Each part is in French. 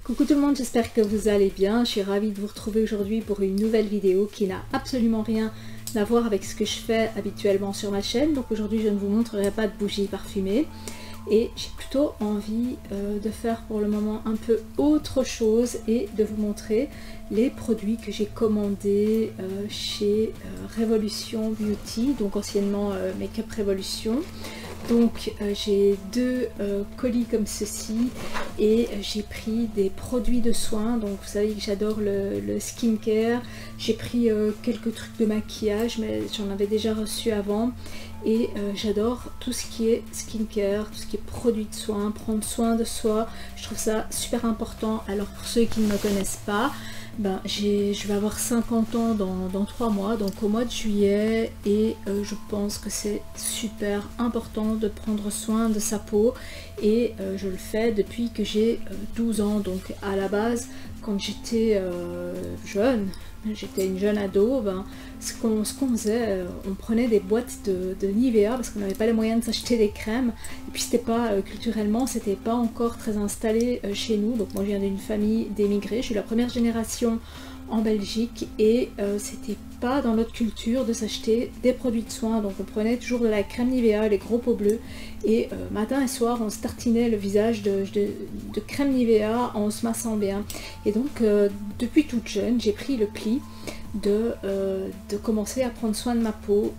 Coucou tout le monde, j'espère que vous allez bien. Je suis ravie de vous retrouver aujourd'hui pour une nouvelle vidéo qui n'a absolument rien à voir avec ce que je fais habituellement sur ma chaîne. Donc aujourd'hui je ne vous montrerai pas de bougies parfumées et j'ai plutôt envie de faire pour le moment un peu autre chose et de vous montrer les produits que j'ai commandés chez Revolution Beauty, donc anciennement Make-up Revolution. Donc j'ai deux colis comme ceci et j'ai pris des produits de soins. Donc vous savez que j'adore le skincare. J'ai pris quelques trucs de maquillage mais j'en avais déjà reçu avant. Et j'adore tout ce qui est skincare, tout ce qui est produits de soins, prendre soin de soi. Je trouve ça super important. Alors pour ceux qui ne me connaissent pas, je vais avoir 50 ans dans 3 mois, donc au mois de juillet, et je pense que c'est super important de prendre soin de sa peau et je le fais depuis que j'ai 12 ans. Donc à la base, quand j'étais jeune, j'étais une jeune ado, ce qu'on faisait, on prenait des boîtes de Nivea parce qu'on n'avait pas les moyens de s'acheter des crèmes, et puis c'était pas culturellement, c'était pas encore très installé chez nous. Donc moi je viens d'une famille d'émigrés, je suis la première génération en Belgique et c'était pas dans notre culture de s'acheter des produits de soins. Donc on prenait toujours de la crème Nivea, les gros pots bleus, et matin et soir on se tartinait le visage de crème Nivea en se massant bien. Et donc depuis toute jeune j'ai pris le pli de commencer à prendre soin de ma peau.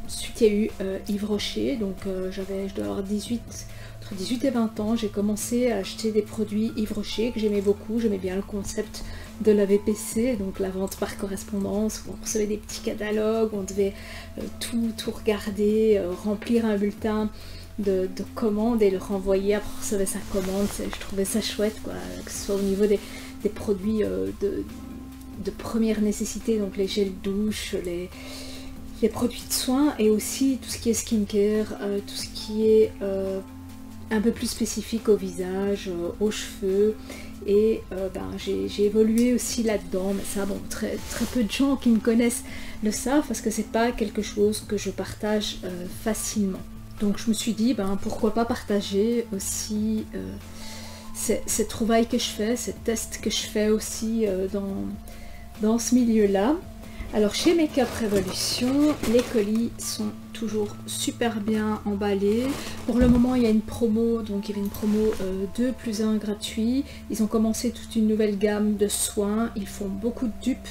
Ensuite il y a eu Yves Rocher, donc je dois avoir entre 18 et 20 ans, j'ai commencé à acheter des produits Yves Rocher que j'aimais beaucoup. J'aimais bien le concept de la VPC, donc la vente par correspondance, où on recevait des petits catalogues, on devait tout regarder, remplir un bulletin de commandes et le renvoyer, après on recevait sa commande. Je trouvais ça chouette, quoi, que ce soit au niveau des produits de première nécessité, donc les gels douche, les produits de soins, et aussi tout ce qui est skincare, tout ce qui est un peu plus spécifique au visage, aux cheveux. Et j'ai évolué aussi là-dedans, mais ça, bon, très peu de gens qui me connaissent le savent parce que c'est pas quelque chose que je partage facilement. Donc je me suis dit, pourquoi pas partager aussi ces trouvailles que je fais, ces tests que je fais aussi dans ce milieu-là. Alors chez Make-up Revolution, les colis sont toujours super bien emballés. Pour le moment il y a une promo, donc il y avait une promo 2 plus 1 gratuit. Ils ont commencé toute une nouvelle gamme de soins, ils font beaucoup de dupes,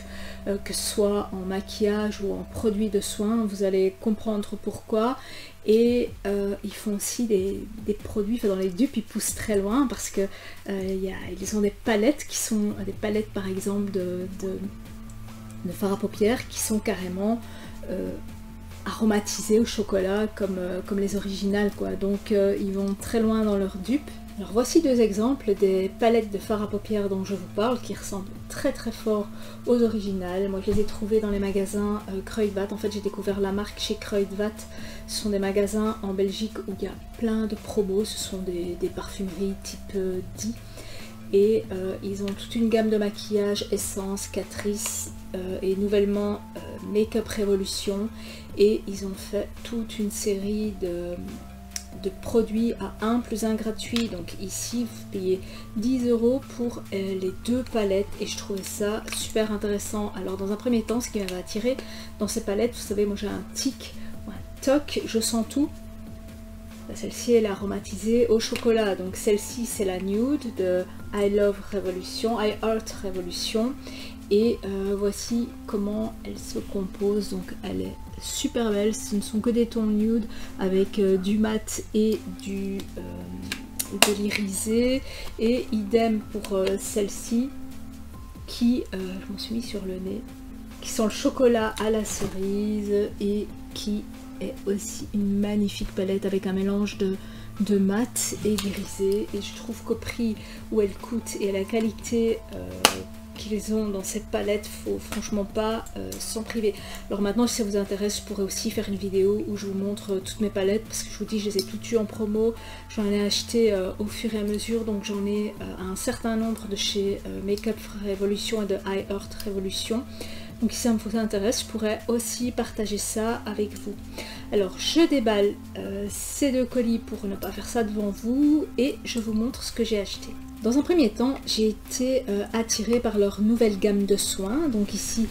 que ce soit en maquillage ou en produits de soins, vous allez comprendre pourquoi. Et ils font aussi des produits, enfin dans les dupes ils poussent très loin parce que ils ont des palettes qui sont des palettes par exemple de fard à paupières qui sont carrément aromatisés au chocolat comme les originales, quoi. Donc ils vont très loin dans leurs dupes. Alors voici deux exemples des palettes de fard à paupières dont je vous parle, qui ressemblent très fort aux originales. Moi je les ai trouvées dans les magasins Kruidvat. En fait j'ai découvert la marque chez Kruidvat. Ce sont des magasins en Belgique où il y a plein de promos, ce sont des parfumeries type DI. Et ils ont toute une gamme de maquillage, Essence, Catrice et nouvellement Make-up Revolution, et ils ont fait toute une série de produits à 1 plus 1 gratuit. Donc ici vous payez 10 € pour les 2 palettes et je trouvais ça super intéressant. Alors dans un premier temps, ce qui m'avait attiré dans ces palettes, vous savez moi j'ai un tic, un toc, je sens tout. Celle-ci elle est aromatisée au chocolat, donc celle-ci c'est la nude de I Love Revolution, I Heart Revolution, et voici comment elle se compose. Donc elle est super belle, ce ne sont que des tons nude avec du mat et de l'irisé, et idem pour celle-ci qui, je m'en suis mis sur le nez, qui sent le chocolat à la cerise et qui est aussi une magnifique palette avec un mélange de mat et d'irisé. Et je trouve qu'au prix où elle coûte et à la qualité qu'ils ont dans cette palette, faut franchement pas s'en priver. Alors maintenant si ça vous intéresse, je pourrais aussi faire une vidéo où je vous montre toutes mes palettes, parce que je vous dis je les ai toutes eues en promo, j'en ai acheté au fur et à mesure, donc j'en ai un certain nombre de chez Make-up Revolution et de I Heart Revolution. Donc si ça vous intéresse, je pourrais aussi partager ça avec vous. Alors je déballe ces deux colis pour ne pas faire ça devant vous et je vous montre ce que j'ai acheté. Dans un premier temps, j'ai été attirée par leur nouvelle gamme de soins. Donc ici,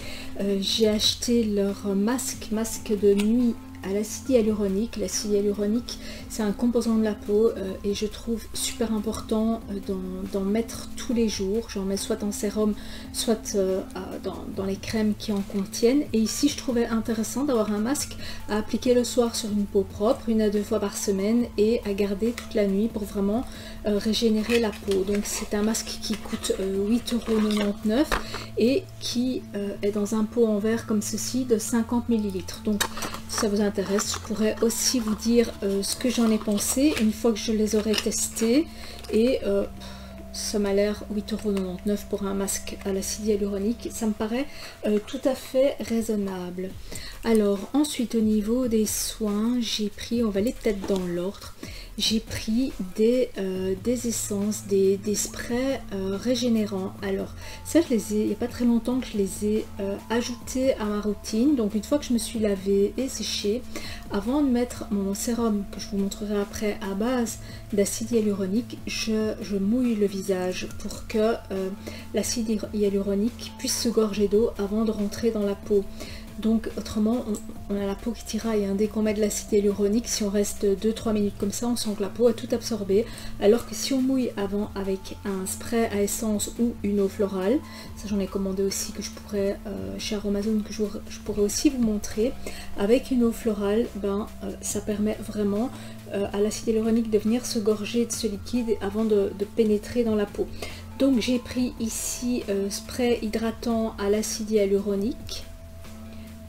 j'ai acheté leur masque de nuit à l'acide hyaluronique. L'acide hyaluronique, c'est un composant de la peau et je trouve super important d'en mettre tous les jours. J'en mets soit en sérum, soit dans les crèmes qui en contiennent. Et ici, je trouvais intéressant d'avoir un masque à appliquer le soir sur une peau propre, 1 à 2 fois par semaine, et à garder toute la nuit pour vraiment régénérer la peau. Donc c'est un masque qui coûte 8,99 € et qui est dans un pot en verre comme ceci de 50 ml. Donc si ça vous intéresse, je pourrais aussi vous dire ce que j'en ai pensé une fois que je les aurai testés. Et ça m'a l'air 8,99 € pour un masque à l'acide hyaluronique. Ça me paraît tout à fait raisonnable. Alors ensuite, au niveau des soins, j'ai pris, on va aller peut-être dans l'ordre, j'ai pris des essences, des sprays régénérants. Alors ça, il n'y a pas très longtemps que je les ai ajoutés à ma routine. Donc une fois que je me suis lavée et séchée, avant de mettre mon sérum, que je vous montrerai après, à base d'acide hyaluronique, je mouille le visage pour que l'acide hyaluronique puisse se gorger d'eau avant de rentrer dans la peau. Donc autrement, on a la peau qui tiraille, hein. Dès qu'on met de l'acide hyaluronique, si on reste 2-3 minutes comme ça, on sent que la peau a tout absorbé. Alors que si on mouille avant avec un spray à essence ou une eau florale, ça j'en ai commandé aussi, que je pourrais chez Aromazone, que je pourrais aussi vous montrer. Avec une eau florale, ça permet vraiment à l'acide hyaluronique de venir se gorger de ce liquide avant de pénétrer dans la peau. Donc j'ai pris ici spray hydratant à l'acide hyaluronique,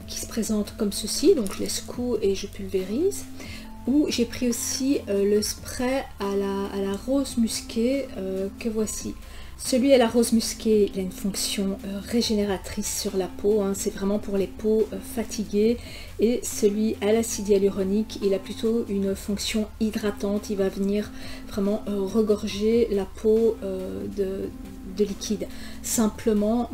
qui se présente comme ceci, donc je les secoue et je pulvérise. Ou j'ai pris aussi le spray à la rose musquée que voici. Celui à la rose musquée, il a une fonction régénératrice sur la peau, hein. C'est vraiment pour les peaux fatiguées. Et celui à l'acide hyaluronique, il a plutôt une fonction hydratante. Il va venir vraiment regorger la peau de liquide. Simplement,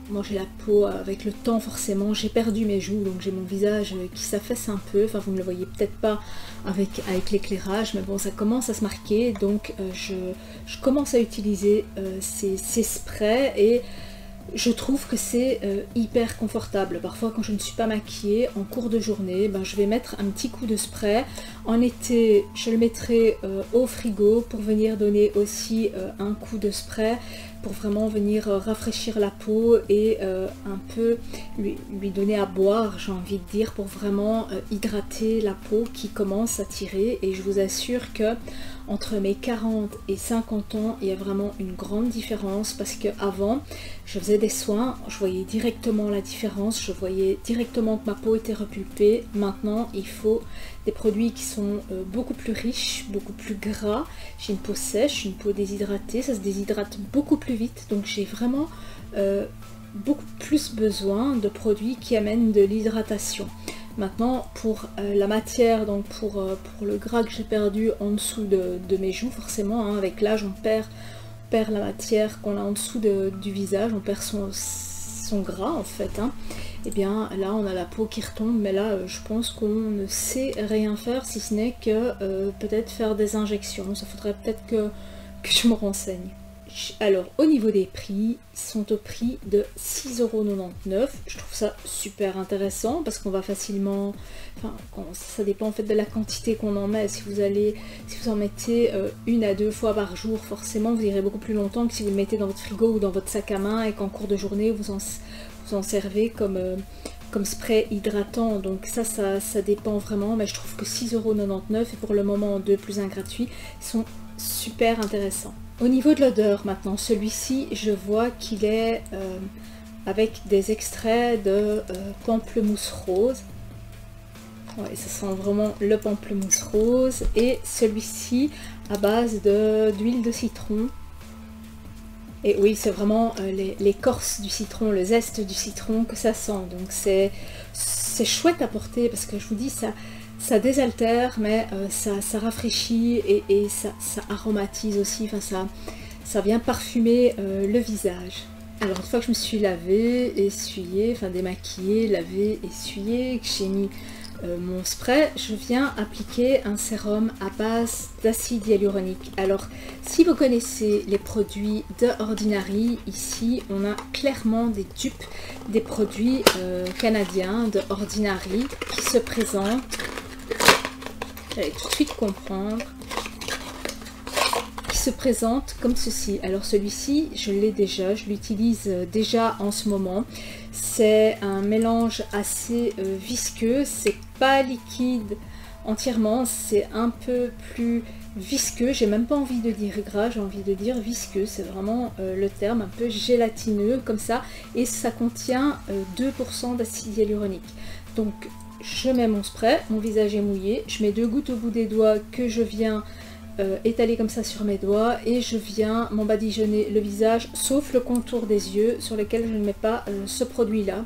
moi j'ai la peau avec le temps, forcément j'ai perdu mes joues, donc j'ai mon visage qui s'affaisse un peu. Enfin, vous ne le voyez peut-être pas avec l'éclairage, mais bon, ça commence à se marquer. Donc je commence à utiliser ces sprays et je trouve que c'est hyper confortable. Parfois quand je ne suis pas maquillée en cours de journée, je vais mettre un petit coup de spray. En été, je le mettrai au frigo pour venir donner aussi un coup de spray, pour vraiment venir rafraîchir la peau et un peu lui donner à boire, j'ai envie de dire, pour vraiment hydrater la peau qui commence à tirer. Et je vous assure que entre mes 40 et 50 ans, il y a vraiment une grande différence, parce qu'avant, je faisais des soins, je voyais directement la différence, je voyais directement que ma peau était repulpée. Maintenant, il faut des produits qui sont beaucoup plus riches, beaucoup plus gras. J'ai une peau sèche, une peau déshydratée, ça se déshydrate beaucoup plus vite, donc j'ai vraiment beaucoup plus besoin de produits qui amènent de l'hydratation. Maintenant, pour la matière, donc pour le gras que j'ai perdu en dessous de mes joues, forcément, hein, avec l'âge on perd la matière qu'on a en dessous du visage, on perd son gras en fait, hein. Et bien là on a la peau qui retombe, mais là je pense qu'on ne sait rien faire, si ce n'est que peut-être faire des injections. Ça faudrait peut-être que je me renseigne. Alors au niveau des prix, ils sont au prix de 6,99 €. Je trouve ça super intéressant parce qu'on va facilement, ça dépend en fait de la quantité qu'on en met. Si vous en mettez 1 à 2 fois par jour, forcément vous irez beaucoup plus longtemps que si vous le mettez dans votre frigo ou dans votre sac à main et qu'en cours de journée vous en servez comme spray hydratant. Donc ça dépend vraiment, mais je trouve que 6,99 € et pour le moment en 2 plus 1 gratuit sont super intéressants. Au niveau de l'odeur maintenant, celui-ci je vois qu'il est avec des extraits de pamplemousse rose. Ouais, ça sent vraiment le pamplemousse rose. Et celui-ci à base d'huile de citron. Et oui, c'est vraiment l'écorce du citron, le zeste du citron que ça sent. Donc c'est chouette à porter parce que je vous dis, ça désaltère, mais ça rafraîchit et ça aromatise aussi. Enfin, ça vient parfumer le visage. Alors une fois que je me suis lavée, essuyée, démaquillée, lavée, essuyée, que j'ai mis mon spray, je viens appliquer un sérum à base d'acide hyaluronique. Alors, si vous connaissez les produits de Ordinary, ici, on a clairement des dupes des produits canadiens de Ordinary qui se présentent. Vous allez tout de suite comprendre. Qui se présente comme ceci. Alors celui-ci, je l'ai déjà, je l'utilise déjà en ce moment. C'est un mélange assez visqueux, c'est pas liquide entièrement, c'est un peu plus visqueux, j'ai même pas envie de dire gras, j'ai envie de dire visqueux, c'est vraiment le terme, un peu gélatineux comme ça, et ça contient 2% d'acide hyaluronique. Donc je mets mon spray, mon visage est mouillé, je mets 2 gouttes au bout des doigts que je viens étaler comme ça sur mes doigts et je viens m'embadigeonner le visage sauf le contour des yeux sur lequel je ne mets pas ce produit là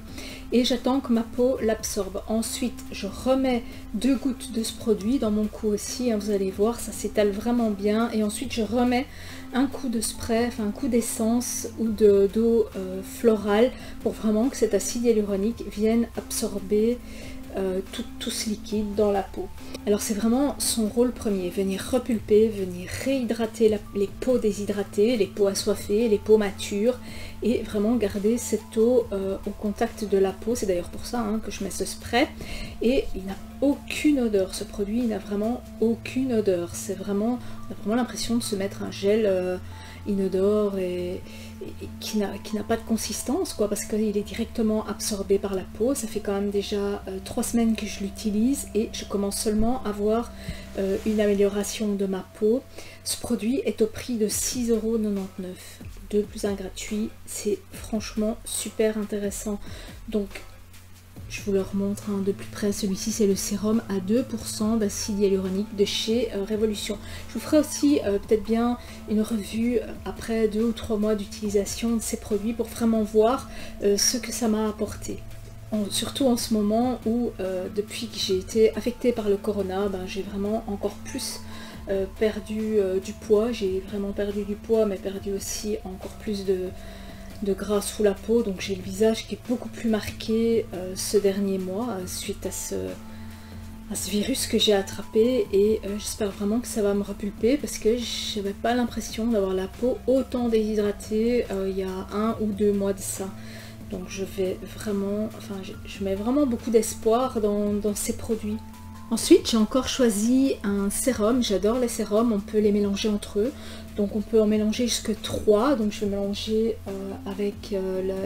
et j'attends que ma peau l'absorbe. Ensuite je remets 2 gouttes de ce produit dans mon cou aussi, hein, vous allez voir ça s'étale vraiment bien, et ensuite je remets un coup de spray, enfin un coup d'essence ou d'eau florale pour vraiment que cet acide hyaluronique vienne absorber tout ce liquide dans la peau. Alors c'est vraiment son rôle premier, venir repulper, venir réhydrater les peaux déshydratées, les peaux assoiffées, les peaux matures, et vraiment garder cette eau au contact de la peau. C'est d'ailleurs pour ça hein, que je mets ce spray, et il n'a aucune odeur, ce produit n'a vraiment aucune odeur, c'est vraiment, on a vraiment l'impression de se mettre un gel inodore et qui n'a pas de consistance quoi, parce qu'il est directement absorbé par la peau. Ça fait quand même déjà 3 semaines que je l'utilise et je commence seulement à voir une amélioration de ma peau. Ce produit est au prix de 6,99 €, 2 plus 1 gratuit, c'est franchement super intéressant. Donc je vous le remontre hein, de plus près. Celui-ci c'est le sérum à 2% d'acide hyaluronique de chez Révolution. Je vous ferai aussi peut-être bien une revue après 2 ou 3 mois d'utilisation de ces produits pour vraiment voir ce que ça m'a apporté. Surtout en ce moment où depuis que j'ai été affectée par le corona, ben, j'ai vraiment encore plus perdu du poids. J'ai vraiment perdu du poids mais perdu aussi encore plus de gras sous la peau, donc j'ai le visage qui est beaucoup plus marqué ce dernier mois suite à ce virus que j'ai attrapé, et j'espère vraiment que ça va me repulper parce que je n'avais pas l'impression d'avoir la peau autant déshydratée il y a 1 ou 2 mois de ça. Donc je vais vraiment, enfin je mets vraiment beaucoup d'espoir dans ces produits. Ensuite j'ai encore choisi un sérum, j'adore les sérums, on peut les mélanger entre eux. Donc on peut en mélanger jusque 3, donc je vais mélanger avec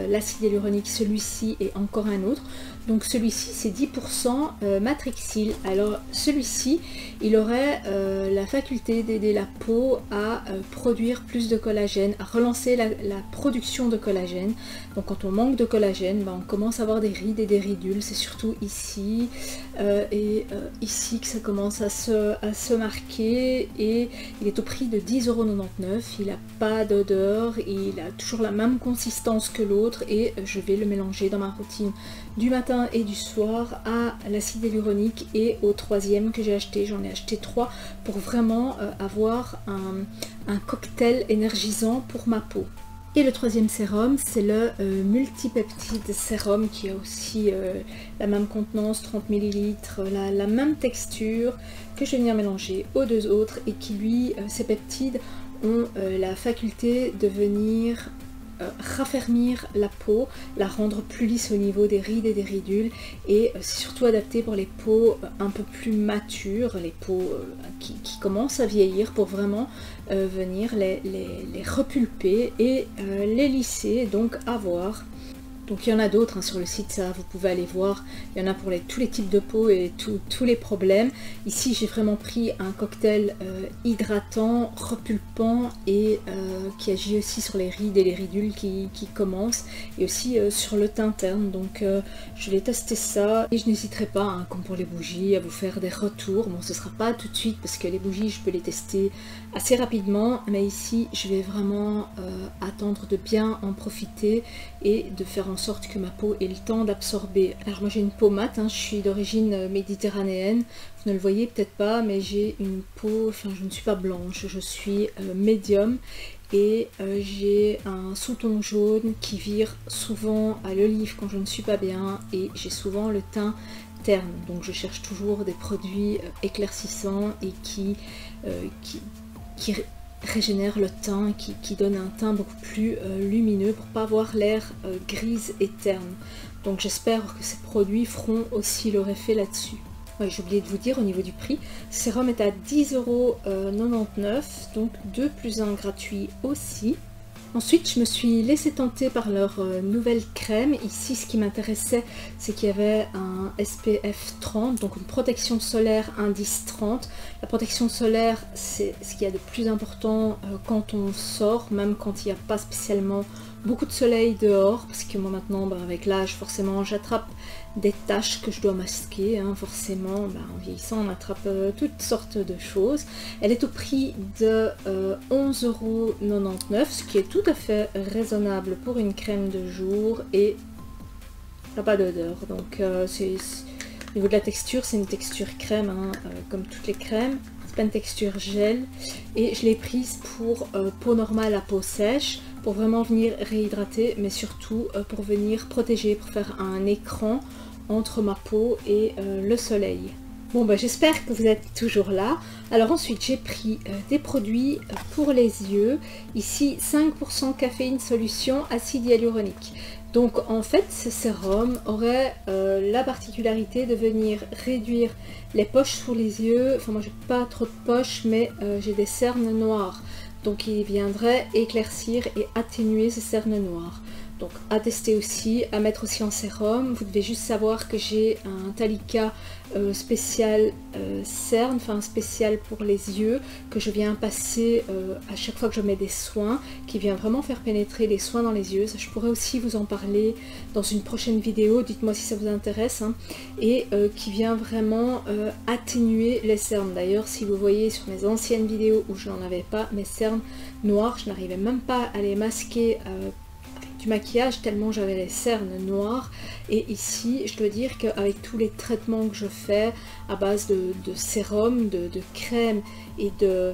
l'acide hyaluronique, celui-ci et encore un autre. Donc celui-ci c'est 10% Matrixyl. Alors celui-ci il aurait la faculté d'aider la peau à produire plus de collagène, à relancer la production de collagène. Donc quand on manque de collagène, ben, on commence à avoir des rides et des ridules, c'est surtout ici et ici que ça commence à se marquer, et il est au prix de 10,99 €. Il n'a pas d'odeur, il a toujours la même consistance que l'autre, et je vais le mélanger dans ma routine du matin et du soir à l'acide hyaluronique et au troisième que j'ai acheté. J'en ai acheté 3 pour vraiment avoir un cocktail énergisant pour ma peau. Et le troisième sérum, c'est le multipeptide sérum qui a aussi la même contenance, 30 ml, la même texture, que je vais venir mélanger aux 2 autres, et qui lui, ces peptides ont la faculté de venir raffermir la peau, la rendre plus lisse au niveau des rides et des ridules, et c'est surtout adapté pour les peaux un peu plus matures, les peaux qui commencent à vieillir, pour vraiment venir les repulper et les lisser, donc avoir. Donc il y en a d'autres hein, sur le site, ça vous pouvez aller voir, il y en a pour tous les types de peau et tous les problèmes. Ici j'ai vraiment pris un cocktail hydratant, repulpant, et qui agit aussi sur les rides et les ridules qui commencent, et aussi sur le teint terne. Donc je vais tester ça, et je n'hésiterai pas, hein, comme pour les bougies, à vous faire des retours. Bon, ce sera pas tout de suite parce que les bougies je peux les tester assez rapidement, mais ici je vais vraiment attendre de bien en profiter et de faire en sorte que ma peau ait le temps d'absorber. Alors moi j'ai une peau mate, hein, je suis d'origine méditerranéenne, vous ne le voyez peut-être pas, mais j'ai une peau, enfin je ne suis pas blanche, je suis médium, et j'ai un sous-ton jaune qui vire souvent à l'olive quand je ne suis pas bien, et j'ai souvent le teint terne. Donc je cherche toujours des produits éclaircissants et qui régénèrent le teint, qui donnent un teint beaucoup plus lumineux pour pas avoir l'air grise et terne. Donc j'espère que ces produits feront aussi leur effet là-dessus. Ouais, j'ai oublié de vous dire au niveau du prix, ce sérum est à 10,99 €, donc 2 + 1 gratuit aussi. Ensuite, je me suis laissée tenter par leur nouvelle crème. Ici, ce qui m'intéressait, c'est qu'il y avait un SPF 30, donc une protection solaire indice 30. La protection solaire, c'est ce qu'il y a de plus important quand on sort, même quand il n'y a pas spécialement beaucoup de soleil dehors, parce que moi maintenant, avec l'âge, forcément, j'attrape des taches que je dois masquer, hein, forcément, en vieillissant, on attrape toutes sortes de choses. Elle est au prix de 11,99 €, ce qui est tout à fait raisonnable pour une crème de jour, et elle n'a pas d'odeur. Donc, au niveau de la texture, c'est une texture crème, hein, comme toutes les crèmes. C'est pas une texture gel, et je l'ai prise pour peau normale à peau sèche, pour vraiment venir réhydrater, mais surtout pour venir protéger, pour faire un écran entre ma peau et le soleil. Bon, j'espère que vous êtes toujours là. Alors ensuite, j'ai pris des produits pour les yeux. Ici, 5% caféine solution acide hyaluronique. Donc en fait, ce sérum aurait la particularité de venir réduire les poches sous les yeux. Enfin, moi j'ai pas trop de poches, mais j'ai des cernes noires. Donc il viendrait éclaircir et atténuer ces cernes noires. Donc à tester aussi, à mettre aussi en sérum. Vous devez juste savoir que j'ai un Talika spécial cerne, enfin spécial pour les yeux, que je viens passer à chaque fois que je mets des soins, qui vient vraiment faire pénétrer les soins dans les yeux. Ça, je pourrais aussi vous en parler dans une prochaine vidéo, dites-moi si ça vous intéresse, hein. Et qui vient vraiment atténuer les cernes. D'ailleurs, si vous voyez sur mes anciennes vidéos où je n'en avais pas, mes cernes noires, je n'arrivais même pas à les masquer du maquillage tellement j'avais les cernes noires. Et ici je dois dire qu'avec tous les traitements que je fais à base de sérum, de crème et de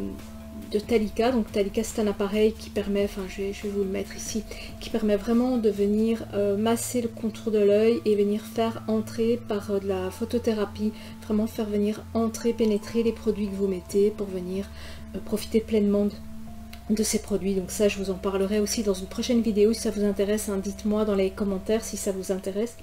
Talika, donc Talika c'est un appareil qui permet, enfin je vais vous le mettre ici, qui permet vraiment de venir masser le contour de l'œil et venir faire entrer par de la photothérapie, vraiment faire venir entrer, pénétrer les produits que vous mettez pour venir profiter pleinement de ces produits. Donc ça, je vous en parlerai aussi dans une prochaine vidéo si ça vous intéresse, hein. Dites-moi dans les commentaires si ça vous intéresse.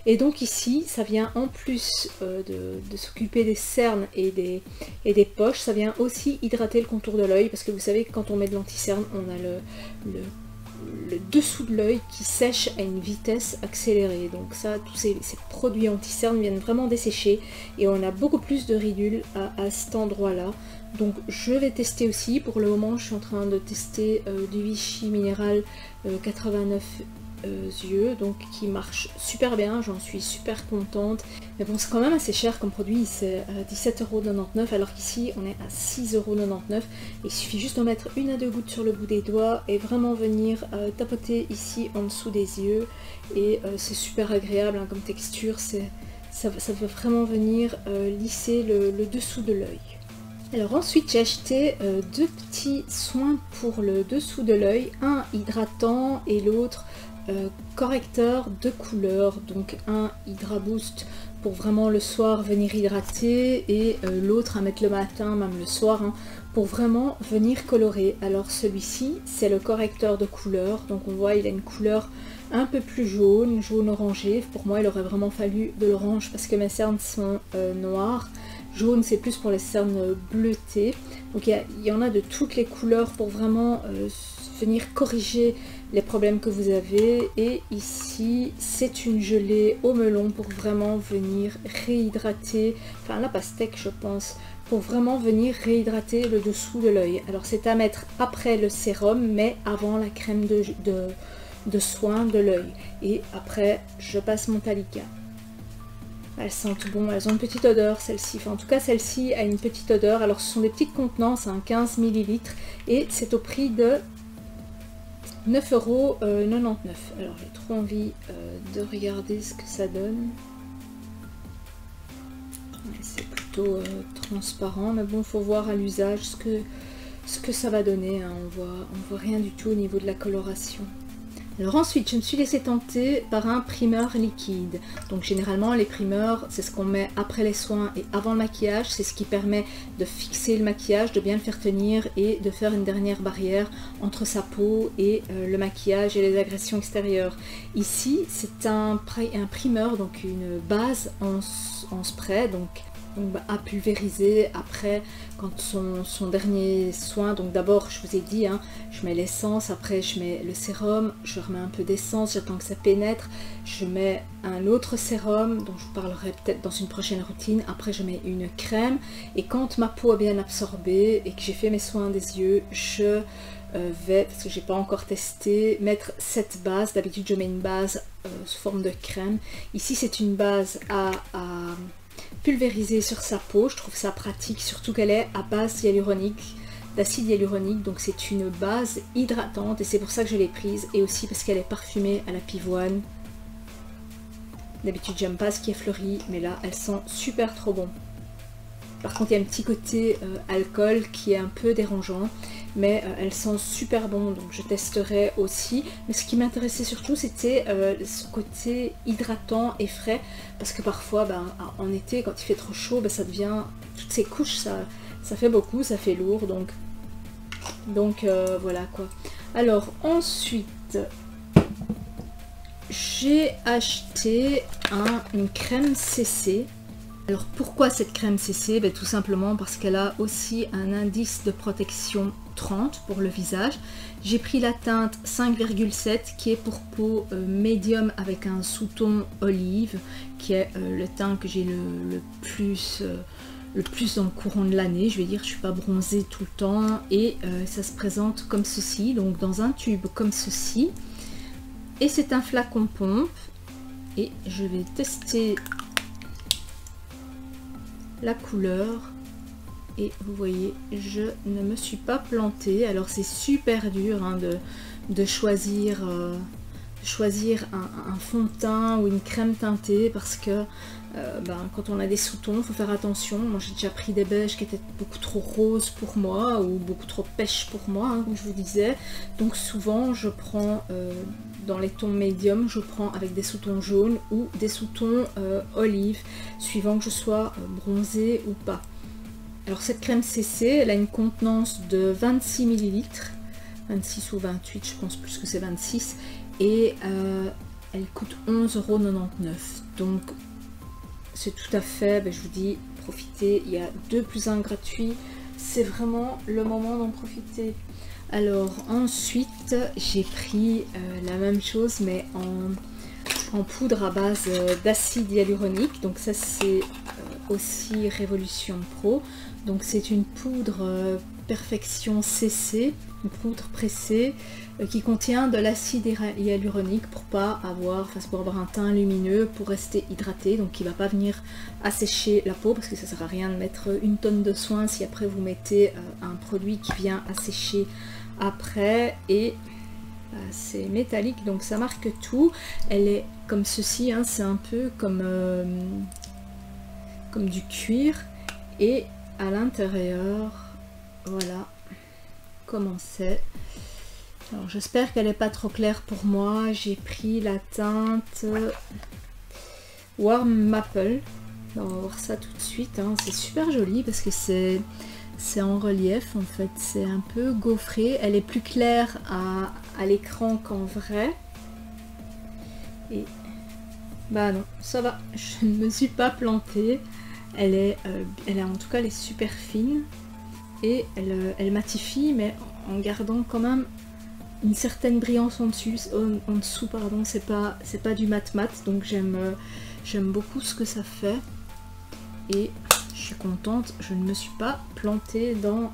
Et donc ici, ça vient en plus de s'occuper des cernes et des poches, ça vient aussi hydrater le contour de l'œil, parce que vous savez que quand on met de l'anti-cerne, on a le dessous de l'œil qui sèche à une vitesse accélérée. Donc ça, tous ces produits anti-cerne viennent vraiment dessécher et on a beaucoup plus de ridules à cet endroit-là. Donc je vais tester aussi. Pour le moment, je suis en train de tester du Vichy minéral 89 yeux, donc qui marche super bien, j'en suis super contente. Mais bon, c'est quand même assez cher comme produit, c'est 17,99 € alors qu'ici on est à 6,99 €. Il suffit juste de mettre 1 à 2 gouttes sur le bout des doigts et vraiment venir tapoter ici en dessous des yeux, et c'est super agréable, hein, comme texture. Ça va vraiment venir lisser le dessous de l'œil. Alors ensuite, j'ai acheté deux petits soins pour le dessous de l'œil, un hydratant et l'autre correcteur de couleur. Donc un Hydra Boost pour vraiment le soir venir hydrater, et l'autre à mettre le matin, même le soir, hein, pour vraiment venir colorer. Alors celui-ci, c'est le correcteur de couleur, donc on voit il a une couleur un peu plus jaune, jaune orangé. Pour moi il aurait vraiment fallu de l'orange parce que mes cernes sont noires. Jaune c'est plus pour les cernes bleutées. Donc il y en a de toutes les couleurs pour vraiment venir corriger les problèmes que vous avez. Et ici c'est une gelée au melon pour vraiment venir réhydrater, enfin la pastèque je pense, pour vraiment venir réhydrater le dessous de l'œil. Alors c'est à mettre après le sérum mais avant la crème de soin de l'œil. Et après je passe mon Talika. Elles sentent bon, elles ont une petite odeur celle-ci, enfin en tout cas celle-ci a une petite odeur. Alors ce sont des petites contenances, hein, 15 ml, et c'est au prix de 9,99 €. Alors j'ai trop envie de regarder ce que ça donne. C'est plutôt transparent, mais bon, il faut voir à l'usage ce que ça va donner, hein. On voit rien du tout au niveau de la coloration. Alors ensuite, je me suis laissée tenter par un primeur liquide. Donc généralement, les primeurs, c'est ce qu'on met après les soins et avant le maquillage. C'est ce qui permet de fixer le maquillage, de bien le faire tenir et de faire une dernière barrière entre sa peau et le maquillage et les agressions extérieures. Ici, c'est un primeur, donc une base en spray, donc à pulvériser après quand son dernier soin. Donc d'abord, je vous ai dit, hein, je mets l'essence, après je mets le sérum, je remets un peu d'essence, j'attends que ça pénètre, je mets un autre sérum dont je vous parlerai peut-être dans une prochaine routine, après je mets une crème, et quand ma peau a bien absorbé et que j'ai fait mes soins des yeux, je vais, parce que j'ai pas encore testé, mettre cette base. D'habitude je mets une base sous forme de crème. Ici c'est une base à pulvériser sur sa peau, je trouve ça pratique, surtout qu'elle est à base hyaluronique, d'acide hyaluronique, donc c'est une base hydratante et c'est pour ça que je l'ai prise, et aussi parce qu'elle est parfumée à la pivoine. D'habitude j'aime pas ce qui est fleuri, mais là elle sent super trop bon. Par contre il y a un petit côté alcool qui est un peu dérangeant, mais elle sent super bon, donc je testerai aussi. Mais ce qui m'intéressait surtout, c'était ce côté hydratant et frais, parce que parfois en été quand il fait trop chaud, ça devient, toutes ces couches, ça fait beaucoup, ça fait lourd, donc voilà quoi. Alors ensuite j'ai acheté une crème CC. Alors pourquoi cette crème CC? Tout simplement parce qu'elle a aussi un indice de protection 30 pour le visage. J'ai pris la teinte 5,7 qui est pour peau médium avec un sous-ton olive, qui est le teint que j'ai le plus dans le courant de l'année. Je vais dire, je suis pas bronzée tout le temps, et ça se présente comme ceci, donc dans un tube comme ceci, et c'est un flacon pompe, et je vais tester la couleur, et vous voyez, je ne me suis pas plantée. Alors c'est super dur hein, de choisir un fond de teint ou une crème teintée, parce que quand on a des sous-tons, il faut faire attention. Moi j'ai déjà pris des beiges qui étaient beaucoup trop roses pour moi, ou beaucoup trop pêche pour moi, hein, comme je vous disais. Donc souvent je prends dans les tons médiums, je prends avec des sous-tons jaunes ou des sous-tons olive, suivant que je sois bronzée ou pas. Alors cette crème CC, elle a une contenance de 26 ml, 26 ou 28, je pense plus que c'est 26, et elle coûte 11,99 €. Donc c'est tout à fait, je vous dis, profitez, il y a 2 + 1 gratuit, c'est vraiment le moment d'en profiter. Alors ensuite j'ai pris la même chose, mais en poudre à base d'acide hyaluronique. Donc ça c'est aussi Révolution Pro, donc c'est une poudre Perfection CC, une poudre pressée qui contient de l'acide hyaluronique pour avoir un teint lumineux, pour rester hydraté, donc qui va pas venir assécher la peau, parce que ça sert à rien de mettre une tonne de soin si après vous mettez un produit qui vient assécher après. Et c'est métallique, donc ça marque tout. Elle est comme ceci, hein, c'est un peu comme du cuir, et à l'intérieur, voilà comment c'est. Alors j'espère qu'elle n'est pas trop claire pour moi. J'ai pris la teinte Warm Maple. On va voir ça tout de suite, hein. C'est super joli parce que c'est en relief en fait, c'est un peu gaufré. Elle est plus claire à l'écran qu'en vrai. Et non, ça va, je ne me suis pas plantée. Elle est en tout cas, elle est super fine, et elle matifie, mais en gardant quand même une certaine brillance en dessous, pardon. C'est pas du mat, donc j'aime beaucoup ce que ça fait, et je suis contente, je ne me suis pas plantée dans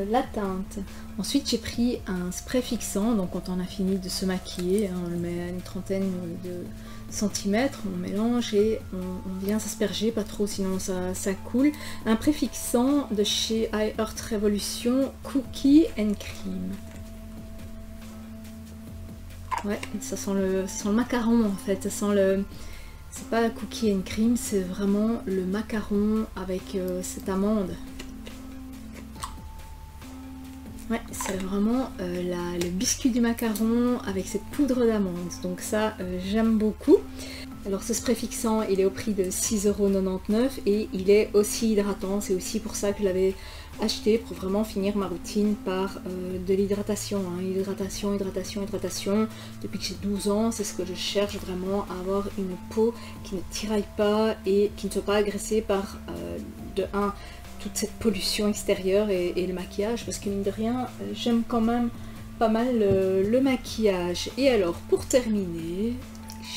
la teinte. Ensuite j'ai pris un spray fixant, donc quand on a fini de se maquiller, hein, on le met à une trentaine de centimètres, on mélange et on vient s'asperger, pas trop sinon ça coule. Un préfixant de chez I Heart Revolution, Cookie and Cream. Ouais, ça sent le macaron en fait, ça sent le... C'est pas cookie and cream, c'est vraiment le macaron avec cette amande. Ouais, c'est vraiment le biscuit du macaron avec cette poudre d'amande. Donc ça, j'aime beaucoup. Alors ce spray fixant, il est au prix de 6,99 € et il est aussi hydratant. C'est aussi pour ça que je l'avais acheté, pour vraiment finir ma routine par de l'hydratation. Hein. Hydratation, hydratation, hydratation. Depuis que j'ai 12 ans, c'est ce que je cherche vraiment, à avoir une peau qui ne tiraille pas et qui ne soit pas agressée par, de 1, toute cette pollution extérieure et le maquillage, parce que mine de rien, j'aime quand même pas mal le maquillage. Et alors, pour terminer,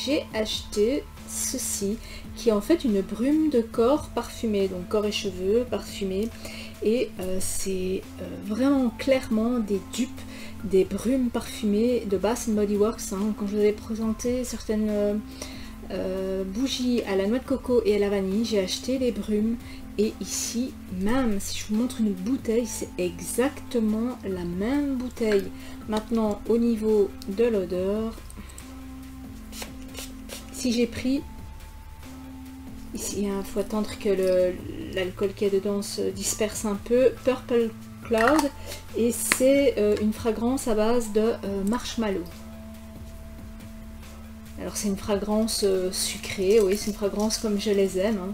j'ai acheté ceci, qui est en fait une brume de corps parfumée, donc corps et cheveux parfumés, et c'est vraiment clairement des dupes des brumes parfumées de Bath Body Works. Hein. Quand je vous avais présenté certaines bougies à la noix de coco et à la vanille, j'ai acheté les brumes, et ici, même si je vous montre une bouteille, c'est exactement la même bouteille. Maintenant, au niveau de l'odeur, si j'ai pris, ici il faut attendre que l'alcool qui est dedans se disperse un peu, Purple Cloud, et c'est une fragrance à base de marshmallow. Alors c'est une fragrance sucrée, oui, c'est une fragrance comme je les aime. Hein.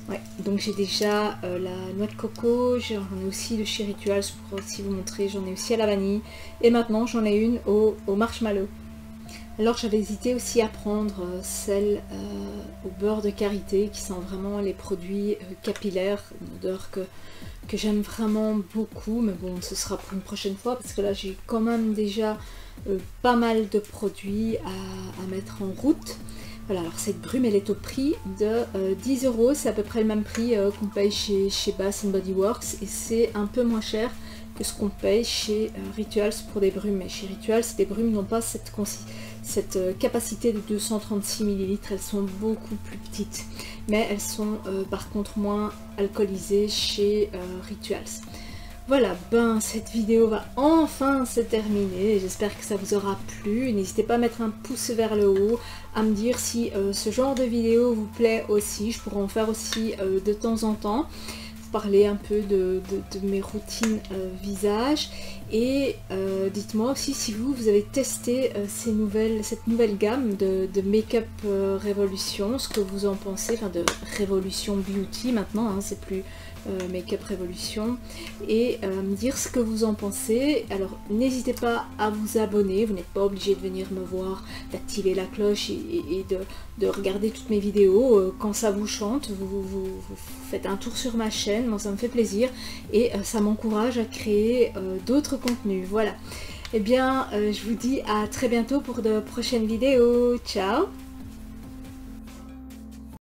Ouais, donc j'ai déjà la noix de coco, j'en ai aussi de chez Rituals pour aussi vous montrer, j'en ai aussi à la vanille, et maintenant j'en ai une au marshmallow. Alors j'avais hésité aussi à prendre celle au beurre de karité, qui sent vraiment les produits capillaires, une odeur que j'aime vraiment beaucoup, mais bon, ce sera pour une prochaine fois, parce que là j'ai quand même déjà pas mal de produits à mettre en route. Voilà, alors cette brume, elle est au prix de 10 €, c'est à peu près le même prix qu'on paye chez Bath Body Works, et c'est un peu moins cher que ce qu'on paye chez Rituals pour des brumes. Mais chez Rituals, les brumes n'ont pas cette capacité de 236 ml, elles sont beaucoup plus petites, mais elles sont par contre moins alcoolisées chez Rituals. Voilà, ben cette vidéo va enfin se terminer, j'espère que ça vous aura plu. N'hésitez pas à mettre un pouce vers le haut, à me dire si ce genre de vidéo vous plaît aussi, je pourrais en faire aussi de temps en temps, parler un peu de mes routines visage, et dites-moi aussi si vous avez testé cette nouvelle gamme de Make-up Révolution, ce que vous en pensez, enfin de Révolution Beauty maintenant, hein, c'est plus Make-up Révolution, et me dire ce que vous en pensez. Alors n'hésitez pas à vous abonner, vous n'êtes pas obligé de venir me voir, d'activer la cloche et de regarder toutes mes vidéos. Quand ça vous chante, vous faites un tour sur ma chaîne, moi ça me fait plaisir, et ça m'encourage à créer d'autres contenus. Voilà, et bien je vous dis à très bientôt pour de prochaines vidéos. Ciao!